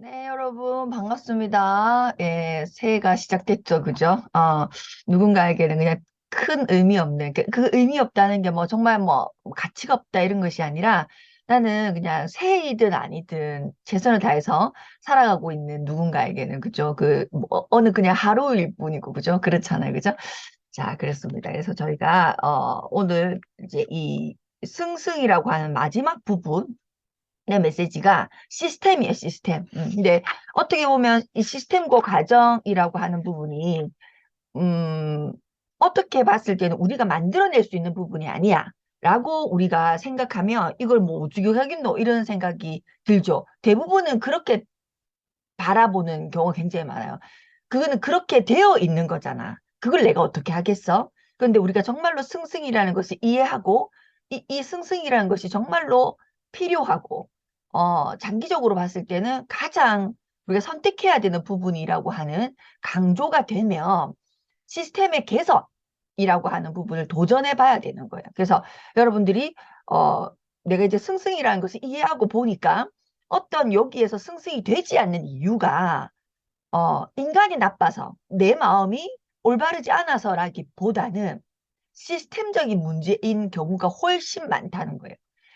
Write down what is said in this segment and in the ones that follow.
네, 여러분, 반갑습니다. 예, 새해가 시작됐죠, 그죠? 누군가에게는 그냥 큰 의미 없는, 그 의미 없다는 게 뭐 정말 뭐 가치가 없다 이런 것이 아니라 나는 그냥 새해이든 아니든 최선을 다해서 살아가고 있는 누군가에게는, 그죠? 뭐, 어느 그냥 하루일 뿐이고, 그죠? 그렇잖아요, 그죠? 자, 그렇습니다. 그래서 저희가, 오늘 이제 이 승승이라고 하는 마지막 부분, 내 메시지가 시스템이에요, 시스템. 근데 어떻게 보면 이 시스템과 과정이라고 하는 부분이, 음, 어떻게 봤을 때는 우리가 만들어낼 수 있는 부분이 아니야. 라고 우리가 생각하면 이걸 뭐 어떻게 하겠노? 이런 생각이 들죠. 대부분은 그렇게 바라보는 경우가 굉장히 많아요. 그거는 그렇게 되어 있는 거잖아. 그걸 내가 어떻게 하겠어? 그런데 우리가 정말로 승승이라는 것을 이해하고 이 승승이라는 것이 정말로 필요하고 장기적으로 봤을 때는 가장 우리가 선택해야 되는 부분이라고 하는 강조가 되면 시스템의 개선이라고 하는 부분을 도전해 봐야 되는 거예요. 그래서 여러분들이 어, 내가 이제 승승이라는 것을 이해하고 보니까 어떤 여기에서 승승이 되지 않는 이유가 인간이 나빠서 내 마음이 올바르지 않아서라기보다는 시스템적인 문제인 경우가 훨씬 많다는 거예요.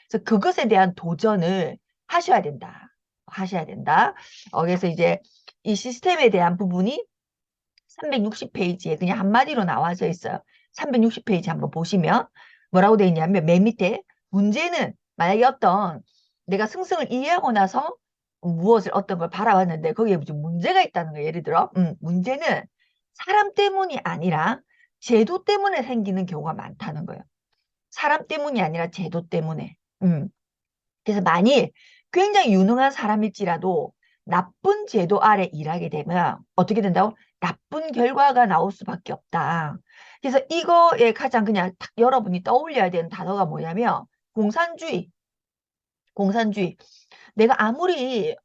그래서 그것에 대한 도전을 하셔야 된다. 하셔야 된다. 그래서 이제 이 시스템에 대한 부분이 360페이지에 그냥 한마디로 나와져 있어요. 360페이지 한번 보시면 뭐라고 되어 있냐면 맨 밑에 문제는 만약에 내가 승승을 이해하고 나서 무엇을 어떤 걸 바라봤는데 거기에 무슨 문제가 있다는 거예요. 예를 들어 문제는 사람 때문이 아니라 제도 때문에 생기는 경우가 많다는 거예요. 사람 때문이 아니라 제도 때문에. 그래서 만일 굉장히 유능한 사람일지라도 나쁜 제도 아래 일하게 되면 어떻게 된다고? 나쁜 결과가 나올 수밖에 없다. 그래서 이거에 가장 그냥 딱 여러분이 떠올려야 되는 단어가 뭐냐면 공산주의. 공산주의. 내가 아무리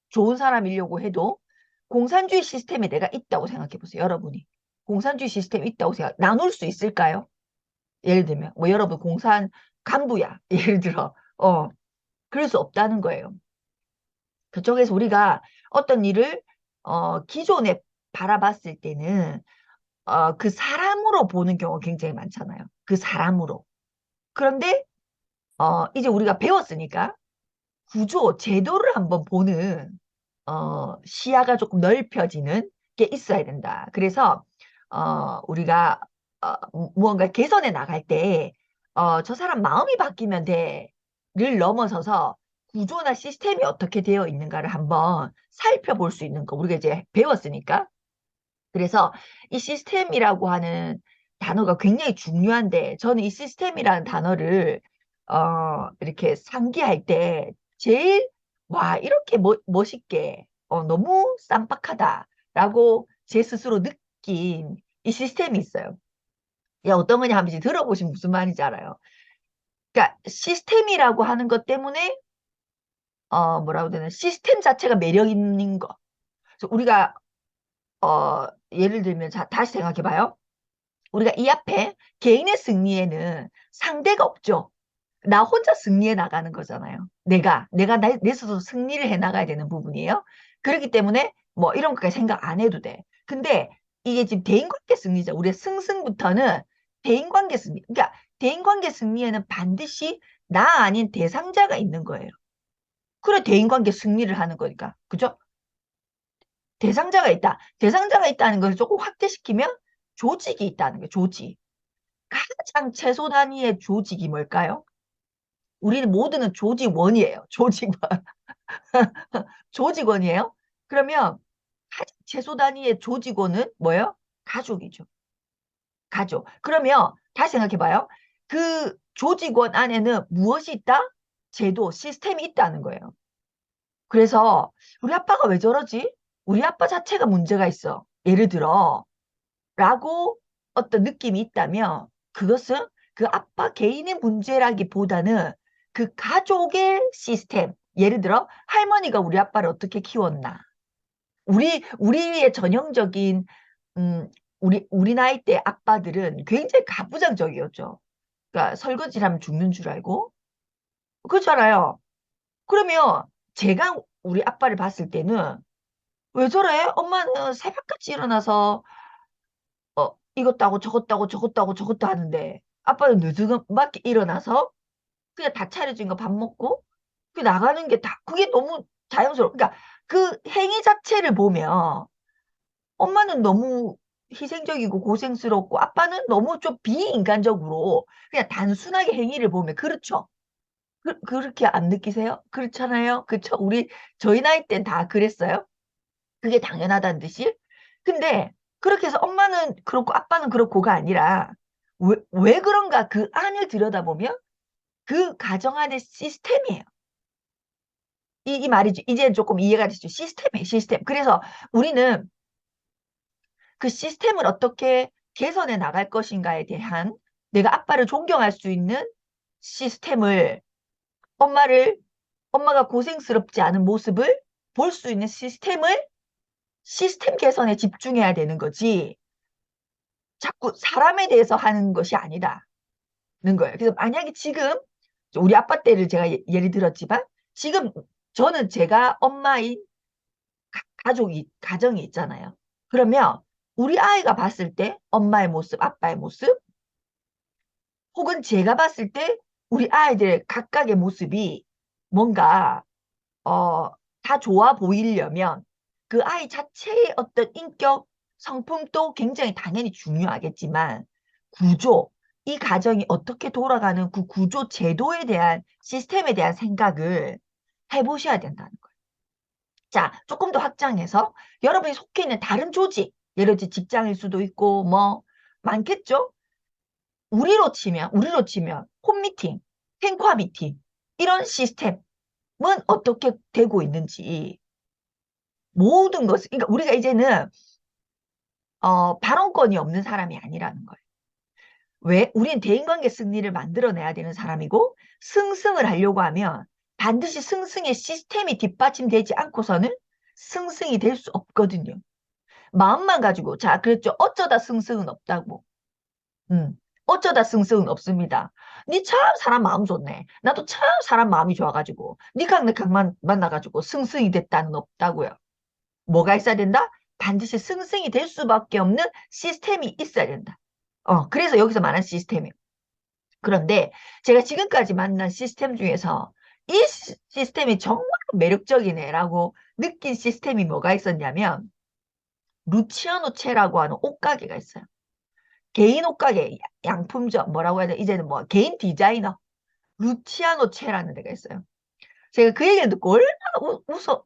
좋은 사람이려고 해도 공산주의 시스템에 내가 있다고 생각해 보세요. 여러분이. 공산주의 시스템이 있다고 생각, 나눌 수 있을까요? 예를 들면 뭐 여러분 공산 간부야. 예를 들어. 그럴 수 없다는 거예요. 그쪽에서 우리가 어떤 일을 기존에 바라봤을 때는 그 사람으로 보는 경우가 굉장히 많잖아요. 그 사람으로. 그런데 이제 우리가 배웠으니까 구조, 제도를 한번 보는 시야가 조금 넓혀지는 게 있어야 된다. 그래서 우리가 무언가 개선해 나갈 때 저 사람 마음이 바뀌면 돼를 넘어서서 구조나 시스템이 어떻게 되어 있는가를 한번 살펴볼 수 있는 거 우리가 이제 배웠으니까. 그래서 이 시스템이라고 하는 단어가 굉장히 중요한데 저는 이 시스템이라는 단어를 이렇게 상기할 때 제일 와 이렇게 멋있게 너무 쌈박하다라고 제 스스로 느낀 이 시스템이 있어요. 야 어떤 거냐 하면 이제 들어보시면 무슨 말인지 알아요. 그러니까 시스템이라고 하는 것 때문에 뭐라고 해야 되나 시스템 자체가 매력 있는 거. 그래서 우리가 예를 들면 자 다시 생각해 봐요. 우리가 이 앞에 개인의 승리에는 상대가 없죠. 나 혼자 승리해 나가는 거잖아요. 내가 내 스스로 승리를 해 나가야 되는 부분이에요. 그렇기 때문에 뭐 이런 것까지 생각 안 해도 돼. 근데 이게 지금 대인관계 승리자. 우리의 승승부터는 대인관계 승리. 그러니까 대인관계 승리에는 반드시 나 아닌 대상자가 있는 거예요. 그래 대인관계 승리를 하는 거니까. 그죠? 대상자가 있다. 대상자가 있다는 것을 조금 확대시키면 조직이 있다는 거예요. 조직. 가장 최소 단위의 조직이 뭘까요? 우리는 모두는 조직원이에요. 조직원. 조직원이에요. 그러면 가장 최소 단위의 조직원은 뭐예요? 가족이죠. 가족. 그러면 다시 생각해 봐요. 그 조직원 안에는 무엇이 있다? 제도, 시스템이 있다는 거예요. 그래서 우리 아빠가 왜 저러지? 우리 아빠 자체가 문제가 있어. 예를 들어 라고 어떤 느낌이 있다면 그것은 그 아빠 개인의 문제라기보다는 그 가족의 시스템. 예를 들어 할머니가 우리 아빠를 어떻게 키웠나. 우리의 전형적인 우리 나이 때 아빠들은 굉장히 가부장적이었죠. 그러니까 설거지를 하면 죽는 줄 알고 그렇잖아요. 그러면 제가 우리 아빠를 봤을 때는 왜 저래? 엄마는 새벽같이 일어나서 이것도 하고 저것도 하고 저것도 하고 저것도 하는데 아빠는 늦은맞게 일어나서 그냥 다 차려진 거 밥 먹고 그 나가는 게 다 그게 너무 자연스러워. 그러니까 그 행위 자체를 보면 엄마는 너무 희생적이고 고생스럽고 아빠는 너무 좀 비인간적으로 그냥 단순하게 행위를 보면 그렇죠. 그렇게 안 느끼세요? 그렇잖아요. 그렇죠? 저희 나이 땐 다 그랬어요. 그게 당연하다는 듯이. 근데 그렇게 해서 엄마는 그렇고 아빠는 그렇고가 아니라 왜 그런가 그 안을 들여다보면 그 가정 안의 시스템이에요. 이 말이죠. 이제 조금 이해가 되시죠? 시스템이에요, 시스템. 그래서 우리는 그 시스템을 어떻게 개선해 나갈 것인가에 대한 내가 아빠를 존경할 수 있는 시스템을 엄마를 엄마가 고생스럽지 않은 모습을 볼 수 있는 시스템 개선에 집중해야 되는 거지. 자꾸 사람에 대해서 하는 것이 아니다는 거예요. 그래서 만약에 지금 우리 아빠 때를 제가 예를 들었지만 지금 저는 제가 엄마인 가정이 있잖아요. 그러면 우리 아이가 봤을 때 엄마의 모습, 아빠의 모습, 혹은 제가 봤을 때 우리 아이들 각각의 모습이 뭔가 어, 다 좋아 보이려면 그 아이 자체의 어떤 인격, 성품도 굉장히 당연히 중요하겠지만 구조, 이 가정이 어떻게 돌아가는 그 구조 제도에 대한 시스템에 대한 생각을 해보셔야 된다는 거예요. 자, 조금 더 확장해서 여러분이 속해 있는 다른 조직, 예를 들어 직장일 수도 있고 뭐 많겠죠? 우리로 치면 홈미팅, 탱커 미팅 이런 시스템은 어떻게 되고 있는지 모든 것을 그러니까 우리가 이제는 발언권이 없는 사람이 아니라는 거예요. 왜? 우리는 대인관계 승리를 만들어내야 되는 사람이고 승승을 하려고 하면 반드시 승승의 시스템이 뒷받침되지 않고서는 승승이 될 수 없거든요. 마음만 가지고 자 그랬죠. 어쩌다 승승은 없다고. 음. 어쩌다 승승은 없습니다. 니 참 사람 마음 좋네. 나도 참 사람 마음이 좋아가지고 니캉내캉만 만나가지고 승승이 됐다는 없다고요. 뭐가 있어야 된다? 반드시 승승이 될 수밖에 없는 시스템이 있어야 된다. 그래서 여기서 말한 시스템이에요. 그런데 제가 지금까지 만난 시스템 중에서 이 시스템이 정말 매력적이네라고 느낀 시스템이 뭐가 있었냐면 루치아노체라고 하는 옷가게가 있어요. 개인 옷가게, 양품점, 뭐라고 해야 돼? 이제는 뭐 개인 디자이너 루치아노체라는 데가 있어요. 제가 그 얘기를 듣고 얼마나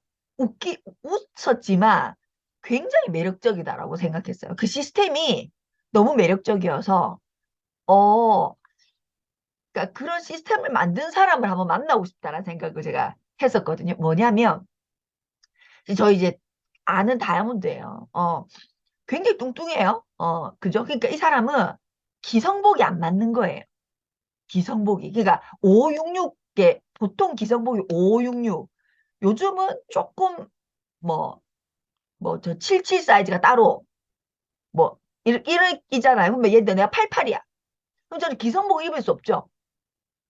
웃었지만 굉장히 매력적이다라고 생각했어요. 그 시스템이 너무 매력적이어서, 어, 그러니까 그런 시스템을 만든 사람을 한번 만나고 싶다라는 생각을 제가 했었거든요. 뭐냐면, 저희 이제 아는 다이아몬드예요. 굉장히 뚱뚱해요. 그죠? 그러니까 이 사람은 기성복이 안 맞는 거예요. 기성복이. 그러니까 566개, 보통 기성복이 5566. 요즘은 조금 뭐, 저 77 사이즈가 따로, 뭐, 이런 있잖아요. 그러면 얘들 내가 88이야. 그럼 저는 기성복 입을 수 없죠.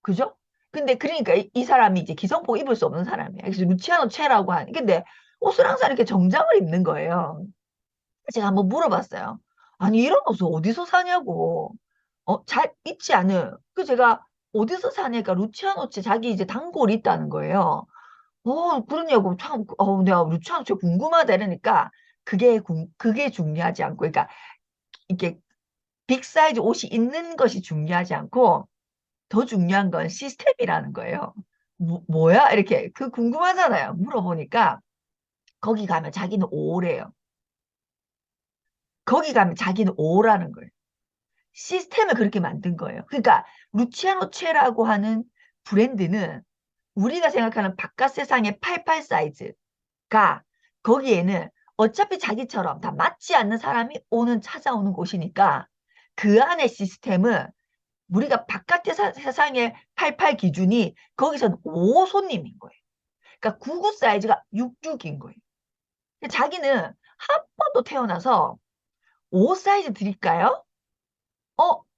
그죠? 근데 그러니까 이 사람이 이제 기성복 입을 수 없는 사람이야. 그래서 루치아노 체라고 하는. 근데 옷을 항상 이렇게 정장을 입는 거예요. 제가 한번 물어봤어요. 아니, 이런 옷을 어디서 사냐고. 잘 입지 않은. 그 제가 어디서 사냐니까 루치아노 체 자기 이제 단골이 있다는 거예요. 그러냐고 참, 내가 루치아노 체 궁금하다 이러니까 그게 중요하지 않고, 그러니까 이게 빅 사이즈 옷이 있는 것이 중요하지 않고 더 중요한 건 시스템이라는 거예요. 뭐야? 이렇게 그 궁금하잖아요. 물어보니까 거기 가면 자기는 오래요. 거기 가면 자기는 오라는 거예요. 시스템을 그렇게 만든 거예요. 그러니까 루치아노 체라고 하는 브랜드는 우리가 생각하는 바깥 세상의 88 사이즈가 거기에는 어차피 자기처럼 다 맞지 않는 사람이 찾아오는 곳이니까 그 안의 시스템은 우리가 바깥의 세상의 88 기준이 거기서는 5 손님인 거예요. 그러니까 99 사이즈가 66인 거예요. 자기는 한 번도 태어나서 5 사이즈 드릴까요?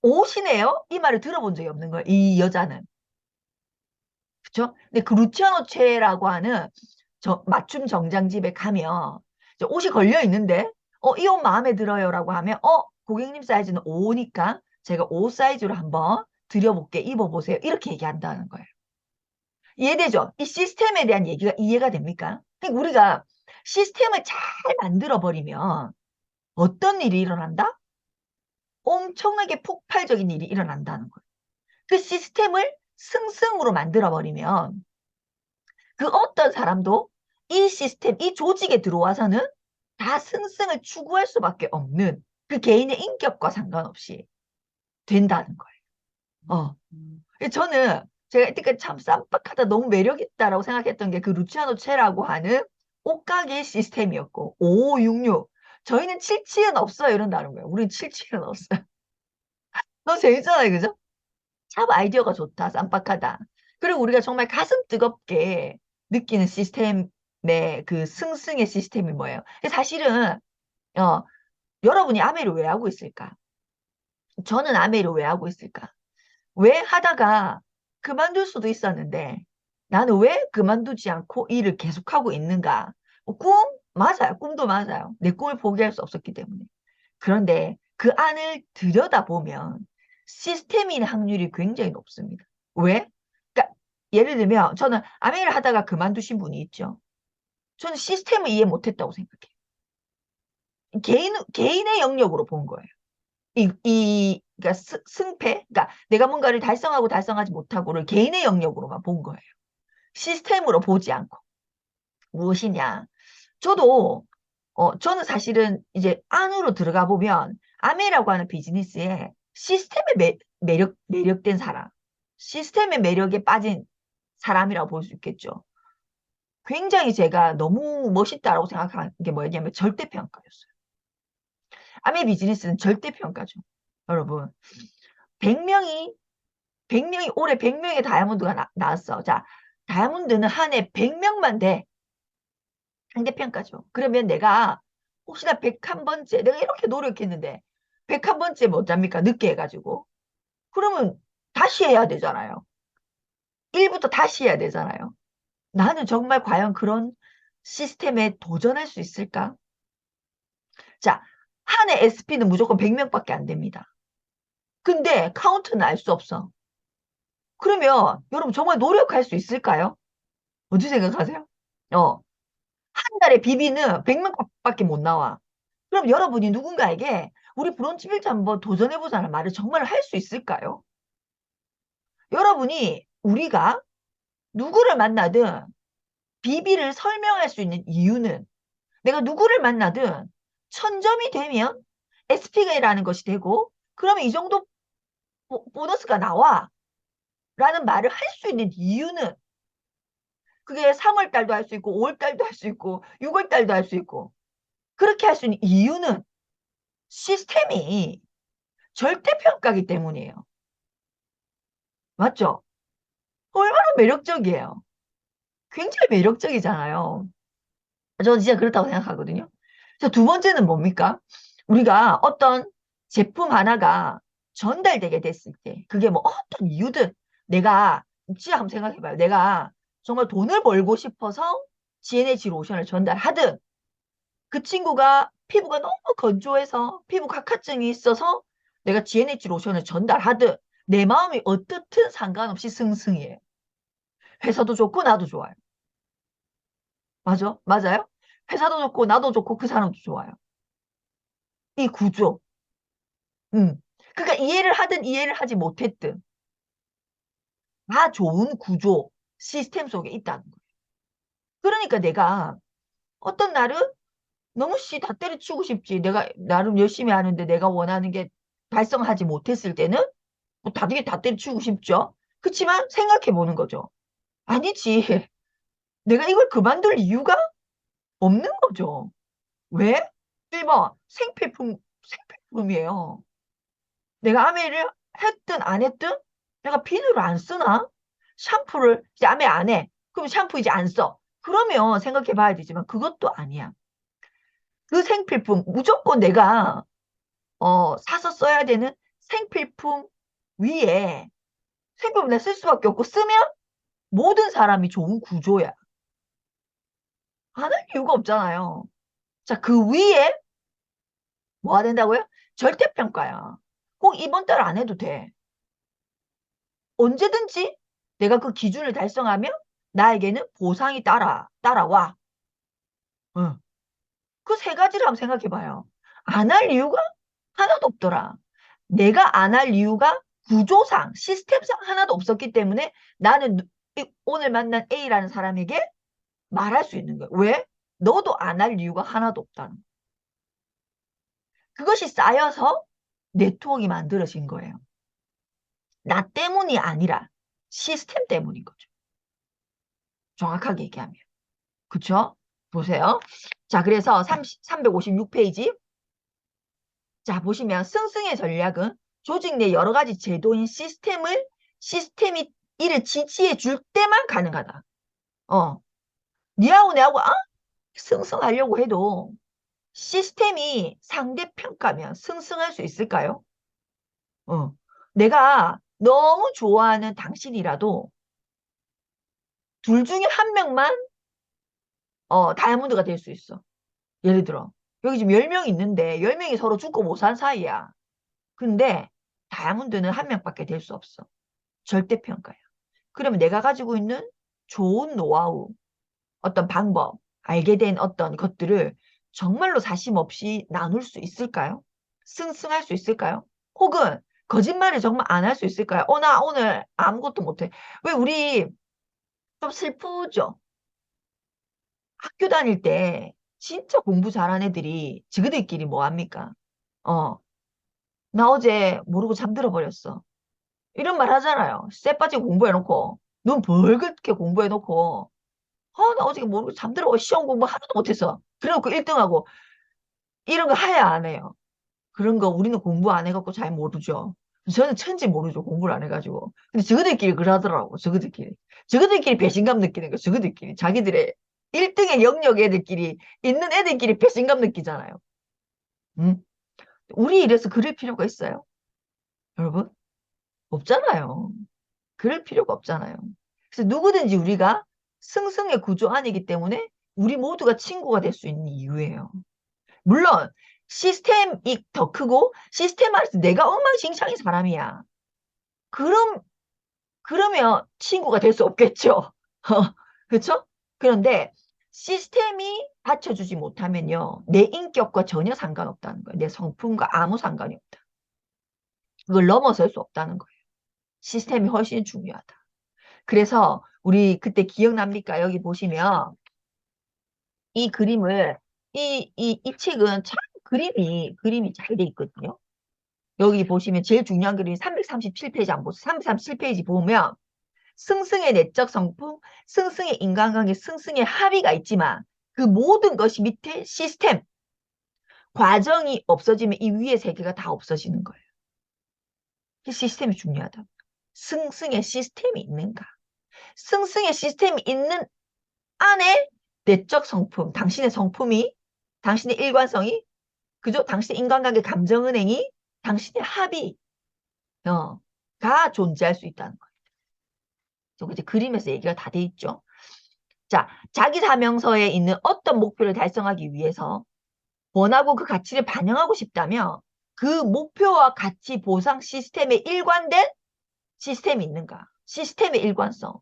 5시네요? 이 말을 들어본 적이 없는 거예요. 이 여자는. 그쵸? 근데 그 루치아노 체라고 하는 맞춤 정장집에 가면 이제 옷이 걸려 있는데 이 옷 마음에 들어요라고 하면 고객님 사이즈는 5니까 제가 5 사이즈로 한번 드려볼게 입어보세요. 이렇게 얘기한다는 거예요. 이해되죠? 이 시스템에 대한 얘기가 이해가 됩니까? 그러니까 우리가 시스템을 잘 만들어 버리면 어떤 일이 일어난다? 엄청나게 폭발적인 일이 일어난다는 거예요. 그 시스템을 승승으로 만들어 버리면 그 어떤 사람도 이 시스템, 이 조직에 들어와서는 다 승승을 추구할 수밖에 없는 그 개인의 인격과 상관없이 된다는 거예요. 저는 제가 이때까지 참 쌈박하다 너무 매력있다라고 생각했던 게 그 루치아노 체라고 하는 옷가게 시스템이었고 5566 저희는 77은 없어요 이런다는 거예요. 우린 77은 없어요. 너무 재밌잖아요. 그죠? 참 아이디어가 좋다. 쌈박하다. 그리고 우리가 정말 가슴 뜨겁게 느끼는 시스템의 그 승승의 시스템이 뭐예요? 사실은 어, 여러분이 아메를 왜 하고 있을까? 저는 아메를 왜 하고 있을까? 왜 하다가 그만둘 수도 있었는데 나는 왜 그만두지 않고 일을 계속하고 있는가? 꿈? 맞아요. 꿈도 맞아요. 내 꿈을 포기할 수 없었기 때문에. 그런데 그 안을 들여다보면 시스템인 확률이 굉장히 높습니다. 왜? 그러니까 예를 들면 저는 아메를 하다가 그만두신 분이 있죠. 저는 시스템을 이해 못했다고 생각해요. 개인의 영역으로 본 거예요. 그러니까 승패, 그러니까 내가 뭔가를 달성하고 달성하지 못하고를 개인의 영역으로만 본 거예요. 시스템으로 보지 않고. 무엇이냐. 저도, 저는 사실은 이제 안으로 들어가 보면 아메라고 하는 비즈니스에 시스템에 매력된 사람, 시스템의 매력에 빠진 사람이라고 볼 수 있겠죠. 굉장히 제가 너무 멋있다라고 생각한 게 뭐였냐면 절대평가였어요. 아메 비즈니스는 절대평가죠. 여러분. 100명이 올해 100명의 다이아몬드가 나왔어. 자, 다이아몬드는 한 해 100명만 돼. 상대평가죠. 그러면 내가 혹시나 101번째, 내가 이렇게 노력했는데 101번째 못 잡니까? 늦게 해가지고. 그러면 다시 해야 되잖아요. 1부터 다시 해야 되잖아요. 나는 정말 과연 그런 시스템에 도전할 수 있을까? 자, 한 해 SP는 무조건 100명밖에 안 됩니다. 근데 카운트는 알 수 없어. 그러면 여러분 정말 노력할 수 있을까요? 어떻게 생각하세요? 어, 한 달에 비비는 100명밖에 못 나와. 그럼 여러분이 누군가에게 우리 브런치 빌드 한번 도전해보자는 말을 정말 할 수 있을까요? 여러분이 우리가 누구를 만나든 비비를 설명할 수 있는 이유는 내가 누구를 만나든 1000점이 되면 SP가라는 것이 되고 그러면 이 정도 보너스가 나와 라는 말을 할 수 있는 이유는 그게 3월 달도 할 수 있고 5월 달도 할 수 있고 6월 달도 할 수 있고 그렇게 할 수 있는 이유는 시스템이 절대평가기 때문이에요. 맞죠? 얼마나 매력적이에요. 굉장히 매력적이잖아요. 저는 진짜 그렇다고 생각하거든요. 자, 두 번째는 뭡니까? 우리가 어떤 제품 하나가 전달되게 됐을 때, 그게 뭐 어떤 이유든 내가, 진짜 한번 생각해봐요. 내가 정말 돈을 벌고 싶어서 GNH 로션을 전달하든, 그 친구가 피부가 너무 건조해서 피부 각화증이 있어서 내가 GNH 로션을 전달하든, 내 마음이 어떻든 상관없이 승승이에요. 회사도 좋고 나도 좋아요. 맞아? 맞아요? 회사도 좋고 나도 좋고 그 사람도 좋아요. 이 구조. 음. 그러니까 이해를 하든 이해를 하지 못했든 다 좋은 구조, 시스템 속에 있다는 거예요. 그러니까 내가 어떤 날은 너무 다 때려치우고 싶지. 내가 나름 열심히 하는데 내가 원하는 게 달성하지 못했을 때는 뭐 다들 다 때려치우고 싶죠. 그렇지만 생각해 보는 거죠. 아니지. 내가 이걸 그만둘 이유가 없는 거죠. 왜? 1번 생필품이에요. 내가 아메를 했든 안 했든 내가 비누를 안 쓰나? 샴푸를 이제 아메 안 해. 그럼 샴푸 이제 안 써. 그러면 생각해 봐야 되지만 그것도 아니야. 그 생필품 무조건 내가 사서 써야 되는 생필품 위에 생필품 내가 쓸 수밖에 없고 쓰면 모든 사람이 좋은 구조야. 안 할 이유가 없잖아요. 자, 그 위에 뭐가 된다고요? 절대평가야. 꼭 이번 달 안 해도 돼. 언제든지 내가 그 기준을 달성하면 나에게는 보상이 따라와. 응. 그 세 가지를 한번 생각해 봐요. 안 할 이유가 하나도 없더라. 내가 안 할 이유가 구조상, 시스템상 하나도 없었기 때문에 나는 오늘 만난 A라는 사람에게 말할 수 있는 거예요. 왜? 너도 안 할 이유가 하나도 없다는 거예요. 그것이 쌓여서 네트워크가 만들어진 거예요. 나 때문이 아니라 시스템 때문인 거죠. 정확하게 얘기하면. 그쵸? 보세요. 자, 그래서 356페이지. 자, 보시면 승승의 전략은 조직 내 여러 가지 제도인 시스템이 이를 지지해 줄 때만 가능하다. 어, 니하고 내하고 승승하려고 해도 시스템이 상대평가면 승승할 수 있을까요? 어, 내가 너무 좋아하는 당신이라도 둘 중에 한 명만 다이아몬드가 될 수 있어. 예를 들어 여기 지금 10명 있는데 10명이 서로 죽고 못 산 사이야. 근데 다이아몬드는 한 명밖에 될 수 없어. 절대평가야. 그러면 내가 가지고 있는 좋은 노하우, 어떤 방법, 알게 된 어떤 것들을 정말로 사심 없이 나눌 수 있을까요? 승승할 수 있을까요? 혹은 거짓말을 정말 안 할 수 있을까요? 나 오늘 아무것도 못해. 왜 우리 좀 슬프죠? 학교 다닐 때 진짜 공부 잘한 애들이 지그들끼리 뭐 합니까? 어, 나 어제 모르고 잠들어 버렸어. 이런 말 하잖아요. 쎄 빠지게 공부해놓고, 눈 벌겋게 공부해놓고, 나 어제 모르고 잠들어 시험 공부 하나도 못했어. 그래놓고 1등하고, 이런 거 하야 안 해요. 그런 거 우리는 공부 안 해갖고 잘 모르죠. 저는 천지 모르죠. 공부를 안 해가지고. 근데 저거들끼리 그러더라고. 저거들끼리. 저거들끼리 배신감 느끼는 거. 저거들끼리. 자기들의 1등의 영역 애들끼리, 있는 애들끼리 배신감 느끼잖아요. 응? 우리 이래서 그럴 필요가 있어요? 여러분? 없잖아요. 그럴 필요가 없잖아요. 그래서 누구든지 우리가 승승의 구조 안이기 때문에 우리 모두가 친구가 될 수 있는 이유예요. 물론 시스템이 더 크고 시스템 안에서 내가 엉망진창인 사람이야. 그럼 그러면 친구가 될 수 없겠죠. 그렇죠? 그런데 시스템이 받쳐주지 못하면요. 내 인격과 전혀 상관없다는 거예요. 내 성품과 아무 상관이 없다. 그걸 넘어설 수 없다는 거예요. 시스템이 훨씬 중요하다. 그래서 우리 그때 기억납니까? 여기 보시면 이 그림을 이 책은 참 그림이 잘 돼 있거든요. 여기 보시면 제일 중요한 그림이 337페이지 안 보세요. 337페이지 보면 승승의 내적 성품, 승승의 인간관계, 승승의 합의가 있지만 그 모든 것이 밑에 시스템, 과정이 없어지면 이 위에 세 개가 다 없어지는 거예요. 시스템이 중요하다. 승승의 시스템이 있는가? 승승의 시스템이 있는 안에 내적 성품, 당신의 성품이, 당신의 일관성이, 그죠? 당신의 인간관계 감정은행이, 당신의 합의, 가 존재할 수 있다는 거예요. 이제 그림에서 얘기가 다 돼 있죠. 자, 자기 사명서에 있는 어떤 목표를 달성하기 위해서 원하고 그 가치를 반영하고 싶다면 그 목표와 가치 보상 시스템에 일관된 시스템이 있는가? 시스템의 일관성.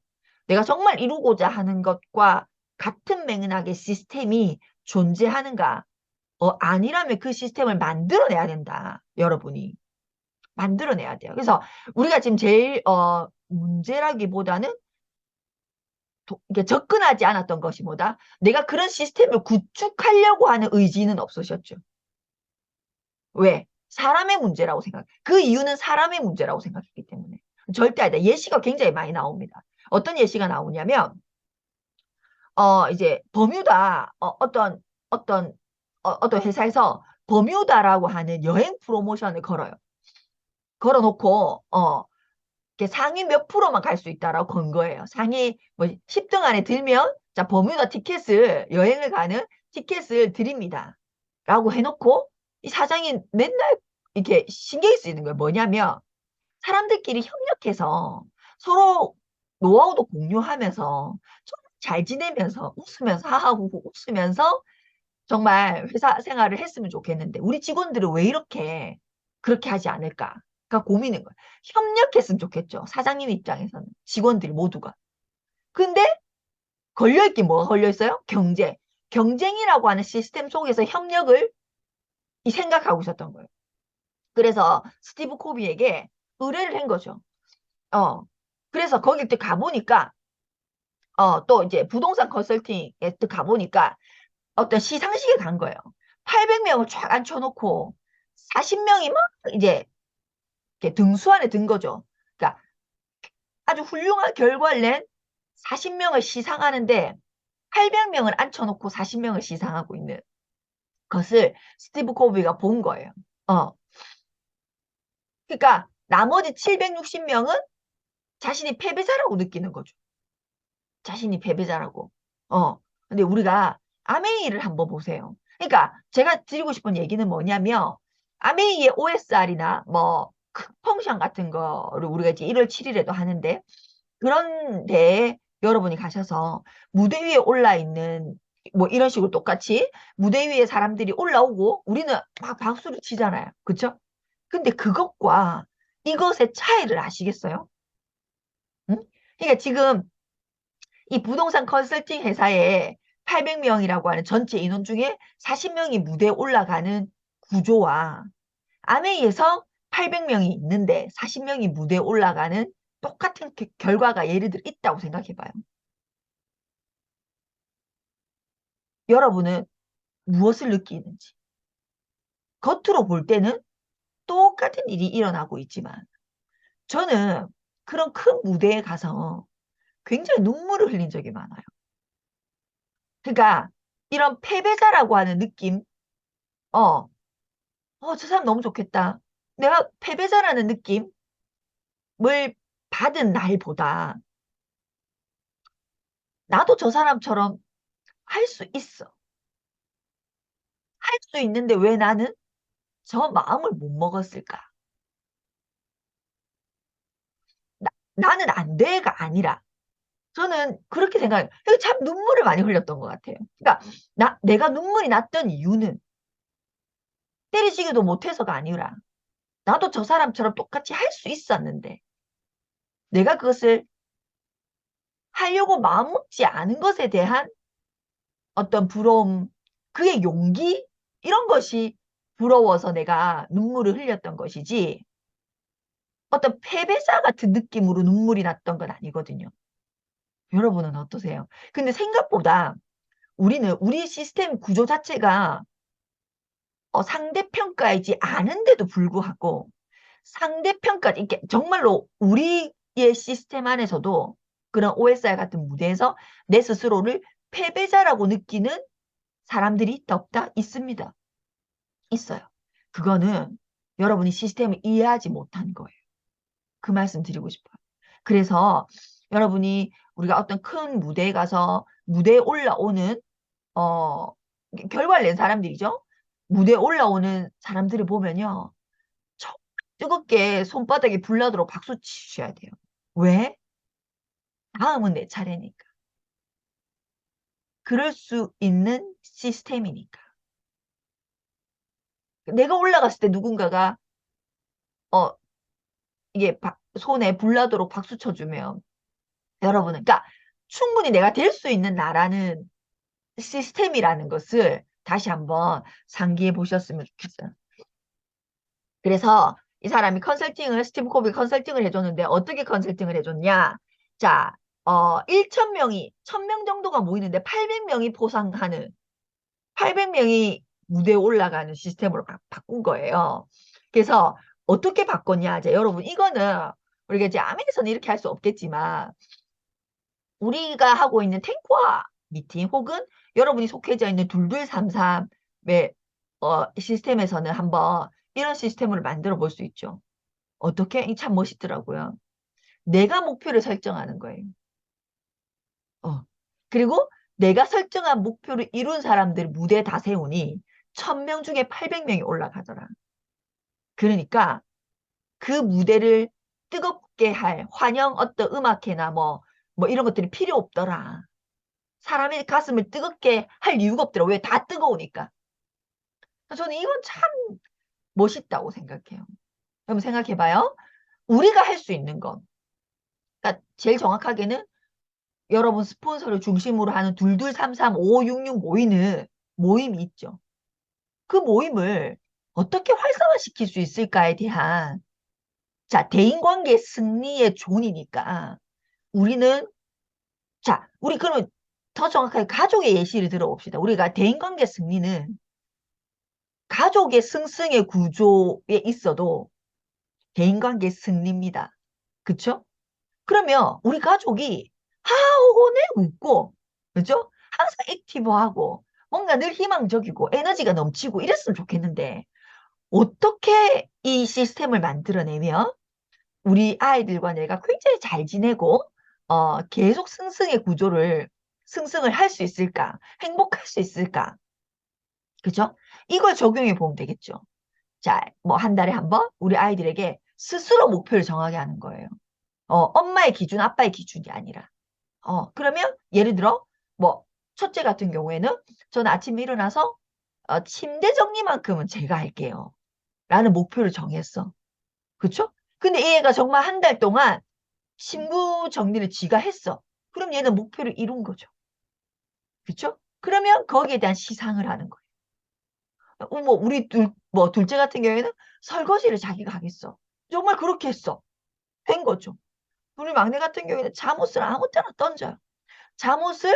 내가 정말 이루고자 하는 것과 같은 맥락의 시스템이 존재하는가? 아니라면 그 시스템을 만들어내야 된다. 여러분이. 만들어내야 돼요. 그래서 우리가 지금 제일 문제라기보다는 이게 접근하지 않았던 것이 뭐다? 내가 그런 시스템을 구축하려고 하는 의지는 없으셨죠. 왜? 사람의 문제라고 생각. 그 이유는 사람의 문제라고 생각했기 때문에. 절대 아니다. 예시가 굉장히 많이 나옵니다. 어떤 예시가 나오냐면 이제 버뮤다 어떤 회사에서 버뮤다라고 하는 여행 프로모션을 걸어요. 걸어놓고 이렇게 상위 몇 프로만 갈 수 있다라고 건 거예요. 상위 뭐 10등 안에 들면 자 버뮤다 티켓을 여행을 가는 티켓을 드립니다. 라고 해놓고 이 사장이 맨날 이렇게 신경이 쓰이는 거예요. 뭐냐면 사람들끼리 협력해서 서로 노하우도 공유하면서 잘 지내면서 웃으면서 하하호호 웃으면서 정말 회사 생활을 했으면 좋겠는데 우리 직원들은 왜 이렇게 그렇게 하지 않을까가 고민인 거예요. 협력했으면 좋겠죠. 사장님 입장에서는 직원들 모두가. 근데 걸려있긴 뭐가 걸려있어요? 경제. 경쟁이라고 하는 시스템 속에서 협력을 이 생각하고 있었던 거예요. 그래서 스티브 코비에게 의뢰를 한 거죠. 어. 그래서 거기 또 가보니까 또 이제 부동산 컨설팅에 또 가보니까 어떤 시상식에 간 거예요. 800명을 쫙 앉혀놓고 40명이 막 이제 이렇게 등수 안에 든 거죠. 그러니까 아주 훌륭한 결과를 낸 40명을 시상하는데 800명을 앉혀놓고 40명을 시상하고 있는 것을 스티브 코비가 본 거예요. 어. 그러니까 나머지 760명은 자신이 패배자라고 느끼는 거죠. 자신이 패배자라고. 근데 우리가 아메이를 한번 보세요. 그러니까 제가 드리고 싶은 얘기는 뭐냐면 아메이의 OSR이나 뭐 펑션 같은 거를 우리가 이제 1월 7일에도 하는데 그런 데에 여러분이 가셔서 무대 위에 올라 있는 뭐 이런 식으로 똑같이 무대 위에 사람들이 올라오고 우리는 막 박수를 치잖아요. 그쵸? 근데 그것과 이것의 차이를 아시겠어요? 응? 그러니까 지금 이 부동산 컨설팅 회사에 800명이라고 하는 전체 인원 중에 40명이 무대에 올라가는 구조와 아메이에서 800명이 있는데 40명이 무대에 올라가는 똑같은 결과가 예를 들어 있다고 생각해 봐요. 여러분은 무엇을 느끼는지. 겉으로 볼 때는 똑같은 일이 일어나고 있지만 저는 그런 큰 무대에 가서 굉장히 눈물을 흘린 적이 많아요. 그러니까 이런 패배자라고 하는 느낌, 어, 저 사람 너무 좋겠다. 내가 패배자라는 느낌을 받은 날보다 나도 저 사람처럼 할 수 있어. 할 수 있는데 왜 나는 저 마음을 못 먹었을까? 나는 안 돼가 아니라 저는 그렇게 생각해요. 그래서 참 눈물을 많이 흘렸던 것 같아요. 그러니까 내가 눈물이 났던 이유는 때리지기도 못해서가 아니라 나도 저 사람처럼 똑같이 할 수 있었는데 내가 그것을 하려고 마음먹지 않은 것에 대한 어떤 부러움, 그의 용기 이런 것이 부러워서 내가 눈물을 흘렸던 것이지 어떤 패배자 같은 느낌으로 눈물이 났던 건 아니거든요. 여러분은 어떠세요? 근데 생각보다 우리 시스템 구조 자체가 상대평가이지 않은데도 불구하고 상대평가, 이게 정말로 우리의 시스템 안에서도 그런 OSR 같은 무대에서 내 스스로를 패배자라고 느끼는 사람들이 있다 없다? 있습니다. 있어요. 그거는 여러분이 시스템을 이해하지 못한 거예요. 그 말씀 드리고 싶어요. 그래서 여러분이 우리가 어떤 큰 무대에 가서 무대에 올라오는 어 결과를 낸 사람들이죠. 무대에 올라오는 사람들을 보면요. 정말 뜨겁게 손바닥에 불나도록 박수 치셔야 돼요. 왜? 다음은 내 차례니까. 그럴 수 있는 시스템이니까. 내가 올라갔을 때 누군가가 어 이게 손에 불나도록 박수 쳐주면 여러분은 그러니까 충분히 내가 될 수 있는 나라는 시스템이라는 것을 다시 한번 상기해 보셨으면 좋겠어요. 그래서 이 사람이 스티브 코비 컨설팅을 해줬는데 어떻게 컨설팅을 해줬냐? 자, 1,000명이, 1,000명 정도가 모이는데 800명이 포상하는, 800명이 무대에 올라가는 시스템으로 바꾼 거예요. 그래서 어떻게 바꿨냐? 이제 여러분, 이거는 우리가 이제 아메리카에서는 이렇게 할 수 없겠지만, 우리가 하고 있는 탱고와 미팅 혹은 여러분이 속해져 있는 둘둘삼삼의 시스템에서는 한번 이런 시스템을 만들어 볼 수 있죠. 어떻게? 이 참 멋있더라고요. 내가 목표를 설정하는 거예요. 그리고 내가 설정한 목표를 이룬 사람들 무대에 다 세우니 1,000명 중에 800명이 올라가더라. 그러니까 그 무대를 뜨겁게 할 환영 어떤 음악회나 뭐 이런 것들이 필요 없더라. 사람의 가슴을 뜨겁게 할 이유가 없더라고요. 왜? 다 뜨거우니까. 저는 이건 참 멋있다고 생각해요. 여러분 생각해봐요. 우리가 할 수 있는 건, 그러니까 제일 정확하게는 여러분 스폰서를 중심으로 하는 22335566 모이는 모임이 있죠. 그 모임을 어떻게 활성화시킬 수 있을까에 대한, 자, 대인관계 승리의 존이니까 우리는, 자, 우리 그러면 더 정확하게 가족의 예시를 들어봅시다. 우리가 대인관계 승리는 가족의 승승의 구조에 있어도 대인관계 승리입니다. 그쵸? 그러면 우리 가족이 하하호호내 웃고, 그죠? 항상 액티브하고, 뭔가 늘 희망적이고, 에너지가 넘치고 이랬으면 좋겠는데, 어떻게 이 시스템을 만들어내면 우리 아이들과 내가 굉장히 잘 지내고, 계속 승승을 할 수 있을까? 행복할 수 있을까? 그죠? 이걸 적용해 보면 되겠죠. 자, 뭐 한 달에 한 번 우리 아이들에게 스스로 목표를 정하게 하는 거예요. 엄마의 기준, 아빠의 기준이 아니라. 그러면 예를 들어 뭐 첫째 같은 경우에는 저는 아침에 일어나서 침대 정리만큼은 제가 할게요. 라는 목표를 정했어. 그쵸? 근데 이 애가 정말 한 달 동안 침구 정리를 지가 했어. 그럼 얘는 목표를 이룬 거죠. 그쵸? 그러면 거기에 대한 시상을 하는 거예요. 뭐 우리 둘째 같은 경우에는 설거지를 자기가 하겠어. 정말 그렇게 했어. 된 거죠. 우리 막내 같은 경우에는 잠옷을 아무 때나 던져요. 잠옷을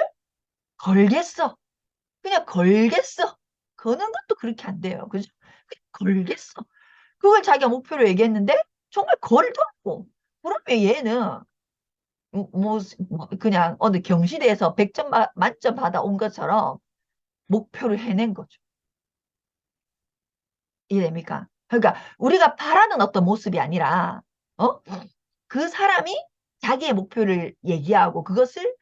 걸겠어. 그냥 걸겠어. 거는 것도 그렇게 안 돼요. 그죠? 그냥 걸겠어. 그걸 자기가 목표로 얘기했는데 정말 걸더라고. 그러면 얘는 그냥 어느 경시대에서 100점 만점 받아온 것처럼 목표를 해낸 거죠. 이해됩니까? 그러니까 우리가 바라는 어떤 모습이 아니라 어? 그 사람이 자기의 목표를 얘기하고 그것을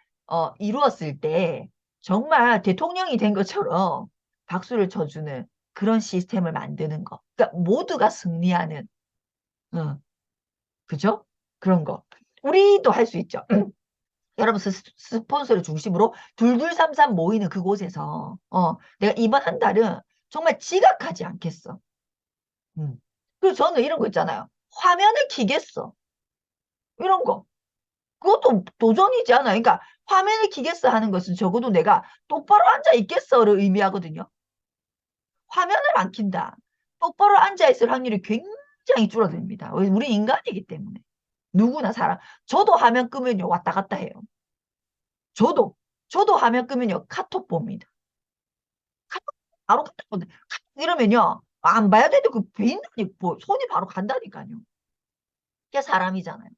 이루었을 때 정말 대통령이 된 것처럼 박수를 쳐주는 그런 시스템을 만드는 거. 그러니까 모두가 승리하는, 어, 그죠? 그런 거. 우리도 할 수 있죠. 여러분 스폰서를 중심으로 둘둘삼삼 모이는 그곳에서 내가 이번 한 달은 정말 지각하지 않겠어. 음. 그리고 저는 이런 거 있잖아요. 화면을 키겠어. 이런 거. 그것도 도전이지 않아요. 그러니까 화면을 키겠어 하는 것은 적어도 내가 똑바로 앉아 있겠어를 의미하거든요. 화면을 안 킨다. 똑바로 앉아 있을 확률이 굉장히 줄어듭니다. 우리 인간이기 때문에. 누구나 사람. 저도 화면 끄면요 왔다 갔다 해요. 저도 화면 끄면요 카톡 봅니다. 카톡 바로 카톡 보는데 카톡 이러면요 안 봐야 돼도 그 베인다니 뭐 손이 바로 간다니까요. 그게 사람이잖아요.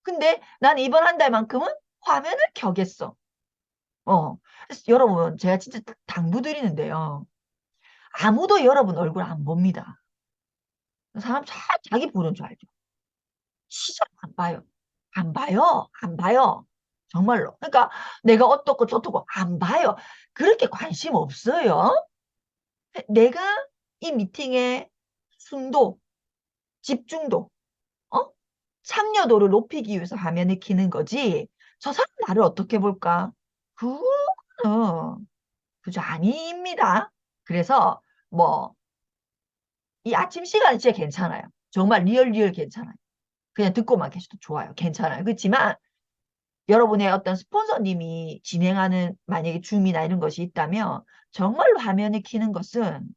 근데 난 이번 한 달만큼은 화면을 켜겠어. 그래서 여러분, 제가 진짜 당부드리는데요. 아무도 여러분 얼굴 안 봅니다. 사람 자기 보는 줄 알죠. 진짜 안 봐요. 안 봐요. 안 봐요. 정말로. 그러니까 내가 어떻고 저떻고 안 봐요. 그렇게 관심 없어요. 내가 이 미팅의 순도, 집중도, 어? 참여도를 높이기 위해서 화면을 키는 거지. 저 사람 나를 어떻게 볼까? 그거는 그죠? 아닙니다. 그래서 뭐 이 아침 시간은 진짜 괜찮아요. 정말 리얼 괜찮아요. 그냥 듣고만 계셔도 좋아요. 괜찮아요. 그렇지만 여러분의 어떤 스폰서님이 진행하는 만약에 줌이나 이런 것이 있다면 정말로 화면을 키는 것은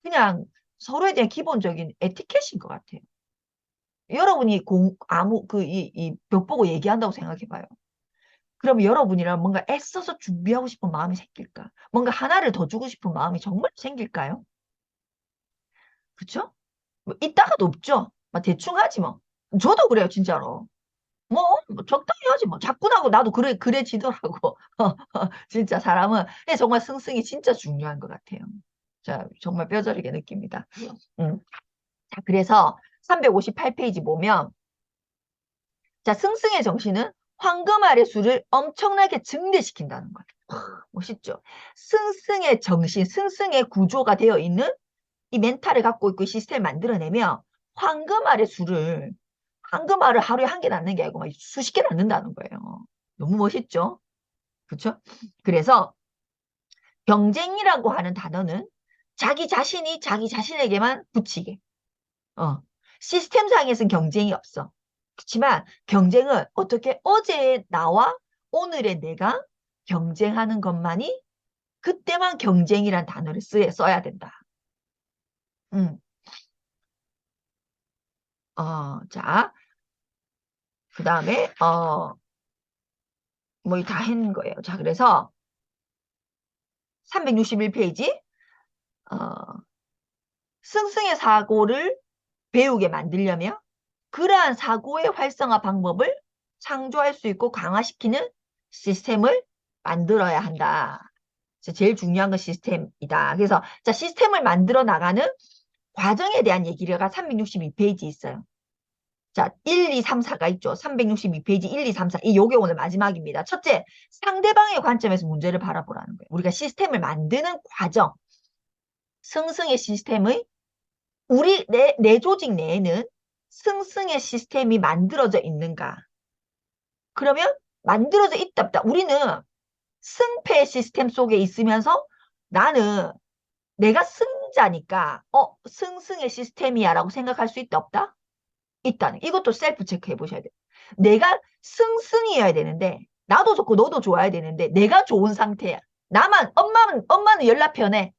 그냥 서로에 대한 기본적인 에티켓인 것 같아요. 여러분이 이 벽 보고 얘기한다고 생각해 봐요. 그럼 여러분이랑 뭔가 애써서 준비하고 싶은 마음이 생길까? 뭔가 하나를 더 주고 싶은 마음이 정말 생길까요? 그쵸? 뭐 이따가도 없죠. 막 대충 하지 뭐. 저도 그래요, 진짜로. 뭐 적당히 하지 뭐. 자꾸 나도 그래지더라고. 진짜 사람은 근데 정말 승승이 진짜 중요한 것 같아요. 자, 정말 뼈저리게 느낍니다. 음. 자, 그래서 358페이지 보면 자, 승승의 정신은 황금 알의 수를 엄청나게 증대시킨다는 거예요. 멋있죠? 승승의 정신, 승승의 구조가 되어 있는 이 멘탈을 갖고 있고 시스템을 만들어내면 황금알을 하루에 한 개 낳는 게 아니고 막 수십 개 낳는다는 거예요. 너무 멋있죠? 그렇죠? 그래서 경쟁이라고 하는 단어는 자기 자신이 자기 자신에게만 붙이게. 어. 시스템상에서는 경쟁이 없어. 그렇지만 경쟁은 어떻게 어제의 나와 오늘의 내가 경쟁하는 것만이 그때만 경쟁이란 단어를 써야 된다. 음. 자, 그 다음에, 뭐 다 했는 거예요. 자, 그래서 361페이지, 어, 승승의 사고를 배우게 만들려면 그러한 사고의 활성화 방법을 창조할 수 있고 강화시키는 시스템을 만들어야 한다. 제일 중요한 건 시스템이다. 그래서 자, 시스템을 만들어 나가는 과정에 대한 얘기가 362페이지 있어요. 자, 1, 2, 3, 4가 있죠. 362페이지 1, 2, 3, 4. 요게 오늘 마지막입니다. 첫째, 상대방의 관점에서 문제를 바라보라는 거예요. 우리가 시스템을 만드는 과정, 승승의 시스템의 내 조직 내에는 승승의 시스템이 만들어져 있는가? 그러면 만들어져 있다 없다. 우리는 승패 시스템 속에 있으면서 나는 내가 승자니까 승승의 시스템이야 라고 생각할 수 있다 없다? 있다는. 이것도 셀프 체크해 보셔야 돼요. 내가 승승이어야 되는데 나도 좋고 너도 좋아야 되는데 내가 좋은 상태야. 엄마는 연락 편해.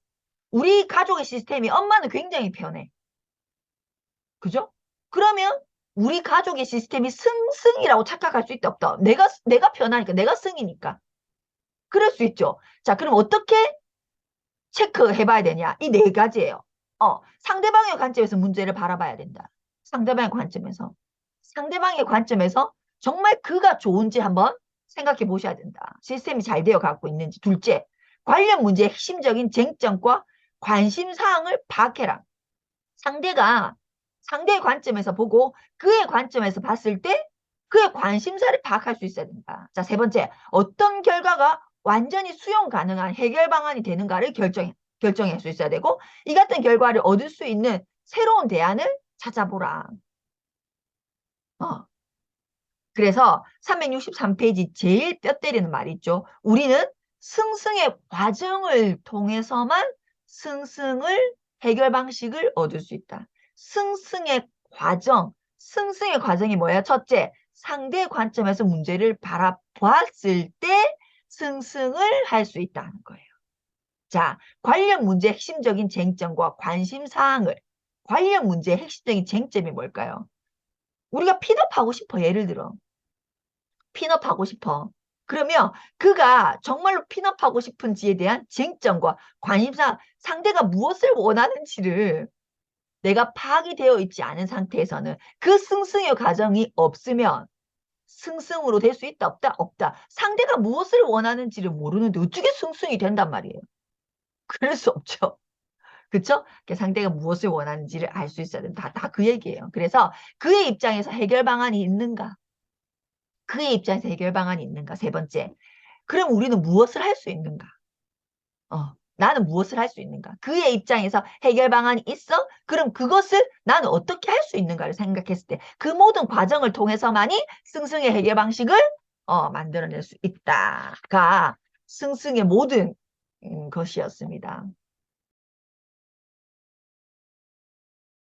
우리 가족의 시스템이 엄마는 굉장히 편해. 그죠? 그러면 우리 가족의 시스템이 승승이라고 착각할 수 있다 없다. 내가 편하니까 내가 승이니까. 그럴 수 있죠. 자, 그럼 어떻게 체크해 봐야 되냐? 이 네 가지예요. 상대방의 관점에서 문제를 바라봐야 된다. 상대방의 관점에서. 상대방의 관점에서 정말 그가 좋은지 한번 생각해 보셔야 된다. 시스템이 잘 되어 갖고 있는지. 둘째, 관련 문제의 핵심적인 쟁점과 관심 사항을 파악해라. 상대의 관점에서 보고 그의 관점에서 봤을 때 그의 관심사를 파악할 수 있어야 된다. 자, 세 번째, 어떤 결과가 완전히 수용 가능한 해결 방안이 되는가를 결정할 수 있어야 되고 이 같은 결과를 얻을 수 있는 새로운 대안을 찾아보라. 그래서 363페이지 제일 뼈 때리는 말이 있죠. 우리는 승승의 과정을 통해서만 승승을 해결 방식을 얻을 수 있다. 승승의 과정이 뭐야? 첫째, 상대의 관점에서 문제를 바라보았을 때 승승을 할 수 있다는 거예요. 자, 관련 문제의 핵심적인 쟁점과 관심 사항을 관련 문제의 핵심적인 쟁점이 뭘까요? 우리가 픽업하고 싶어. 예를 들어. 핀업하고 싶어. 그러면 그가 정말로 핀업하고 싶은지에 대한 쟁점과 관심사, 상대가 무엇을 원하는지를 내가 파악이 되어 있지 않은 상태에서는 그 승승의 과정이 없으면 승승으로 될 수 있다, 없다, 없다. 상대가 무엇을 원하는지를 모르는데 어떻게 승승이 된단 말이에요. 그럴 수 없죠. 그쵸? 상대가 무엇을 원하는지를 알 수 있어야 된다. 다 그 얘기예요. 그래서 그의 입장에서 해결 방안이 있는가? 그의 입장에서 해결 방안이 있는가? 세 번째, 그럼 우리는 무엇을 할 수 있는가? 나는 무엇을 할 수 있는가? 그의 입장에서 해결 방안이 있어? 그럼 그것을 나는 어떻게 할 수 있는가를 생각했을 때 그 모든 과정을 통해서만이 승승의 해결 방식을 만들어낼 수 있다가 승승의 모든 것이었습니다.